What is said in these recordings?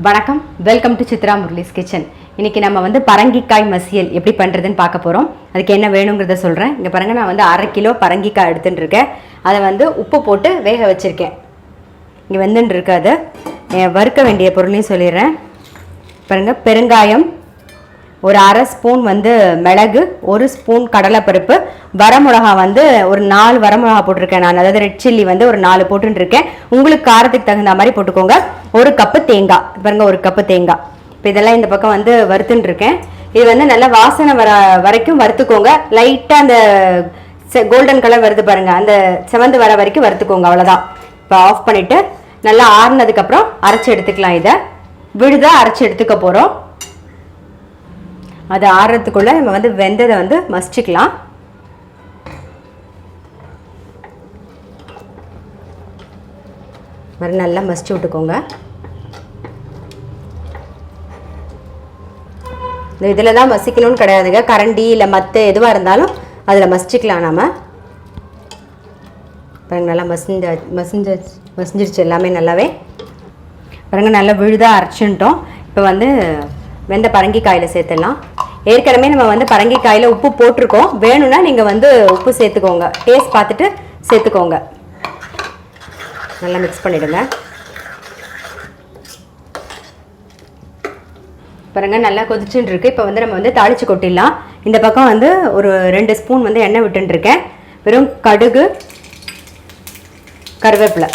வணக்கம், welcome to Chitra Murali's kitchen. இன்றைக்கி நம்ம வந்து பரங்கிக்காய் மசியல் எப்படி பண்ணுறதுன்னு பார்க்க போகிறோம். அதுக்கு என்ன வேணுங்கிறத சொல்கிறேன். இங்கே பாருங்கள், நான் வந்து 1/2 கிலோ பரங்கிக்காய் எடுத்துகிட்டு இருக்கேன். அதை வந்து உப்பு போட்டு வேக வச்சுருக்கேன். இங்கே வந்துன்னு இருக்காது. வறுக்க வேண்டிய பொருளையும் சொல்லிடுறேன். பாருங்கள், பெருங்காயம், ஒரு 1/2 ஸ்பூன் வந்து மிளகு, 1 ஸ்பூன் கடலைப்பருப்பு, வரமிளகா வந்து ஒரு 4 வரமிளகா போட்டிருக்கேன் நான். அதாவது ரெட் சில்லி வந்து ஒரு 4 போட்டுருக்கேன். உங்களுக்கு காரத்துக்கு தகுந்த மாதிரி போட்டுக்கோங்க. 1 கப்பு தேங்காய், பாருங்க 1 கப்பு தேங்காய். இப்போ இதெல்லாம் இந்த பக்கம் வந்து வறுத்துன்னு இருக்கேன். இது வந்து நல்லா வாசனை வரைக்கும் வறுத்துக்கோங்க. லைட்டாக அந்த கோல்டன் கலர் வருது பாருங்க, அந்த செவந்து வர வரைக்கும் வறுத்துக்கோங்க. அவ்வளோதான். இப்போ ஆஃப் பண்ணிவிட்டு நல்லா ஆறுனதுக்கப்புறம் அரைச்சி எடுத்துக்கலாம். இதை விழுதாக அரைச்சி எடுத்துக்க போகிறோம். அது ஆறுறதுக்குள்ளே நம்ம வந்து வெந்ததை வந்து மசிச்சுக்கலாம். மாதிரி நல்லா மசிச்சு விட்டுக்கோங்க. இந்த இதில் தான் மசிக்கணும்னு கிடையாதுங்க. கரண்டி இல்லை மற்ற எதுவாக இருந்தாலும் அதில் மசிச்சுக்கலாம். நாம் பாருங்க, நல்லா மசிஞ்சிருச்சு எல்லாமே நல்லாவே. பாருங்க, நல்லா விழுதாக அரைச்சுட்டோம். இப்போ வந்து வெந்த பரங்கிக்காயில் சேர்த்துடலாம். ஏற்கனவே நம்ம வந்து பரங்கிக்காயில் உப்பு போட்டிருக்கோம். வேணும்னா நீங்கள் வந்து உப்பு சேர்த்துக்கோங்க. டேஸ்ட் பார்த்துட்டு சேர்த்துக்கோங்க. நல்லா மிக்ஸ் பண்ணிவிடுங்க. பாருங்கள், நல்லா கொதிச்சுட்டு இருக்கு. இப்போ வந்து நம்ம வந்து தாளித்து கொட்டிடலாம். இந்த பக்கம் வந்து ஒரு 2 ஸ்பூன் வந்து எண்ணெய் விட்டுருக்கேன். வெறும் கடுகு, கருவேப்பிலை,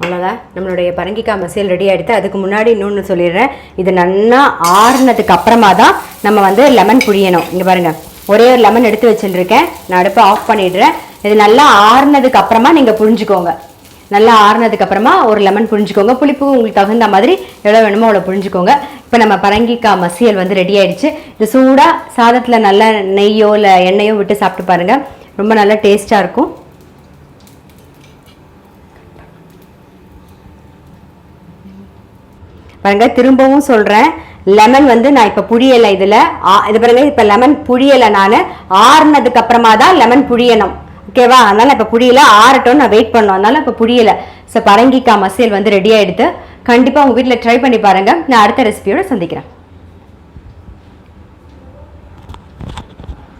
அவ்வளோதான். நம்மளுடைய பரங்கிக்காய் மசியல் ரெடி ஆகிடுது. அதுக்கு முன்னாடி இன்னொன்று சொல்லிடுறேன். இது நல்லா ஆறுனதுக்கு அப்புறமா தான் நம்ம வந்து லெமன் புழியணும். இங்கே பாருங்கள், ஒரே ஒரு லெமன் எடுத்து வச்சுட்டுருக்கேன். நான் அடுப்பை ஆஃப் பண்ணிடுறேன். இது நல்லா ஆறுனதுக்கு அப்புறமா நீங்கள் புழிஞ்சிக்கோங்க. நல்லா ஆறுனதுக்கு அப்புறமா ஒரு லெமன் புழிஞ்சிக்கோங்க. புளிப்பு உங்களுக்கு தகுந்த மாதிரி எவ்வளோ வேணுமோ அவ்வளோ புழிஞ்சிக்கோங்க. இப்போ நம்ம பரங்கிக்காய் மசியல் வந்து ரெடி ஆகிடுச்சு. இது சூடாக சாதத்தில் நல்லா நெய்யோ இல்லை எண்ணெயோ விட்டு சாப்பிட்டு பாருங்கள். ரொம்ப நல்லா டேஸ்ட்டாக இருக்கும். பாருங்க, திரும்பவும் சொல்கிறேன், லெமன் வந்து நான் இப்போ புழியலை. இது பாருங்க, இப்போ லெமன் புழியலை. நான் ஆறுனதுக்கு அப்புறமா தான் லெமன் புழியணும். ஓகேவா? அதனால் இப்போ புழியலை, ஆறட்டும் நான் வெயிட் பண்ணோம். அதனால இப்போ புழியலை. ஸோ பரங்கிக்காய் மசியல் வந்து ரெடி ஆகிடுது. கண்டிப்பாக உங்கள் வீட்டில் ட்ரை பண்ணி பாருங்கள். நான் அடுத்த ரெசிபியோட சந்திக்கிறேன்.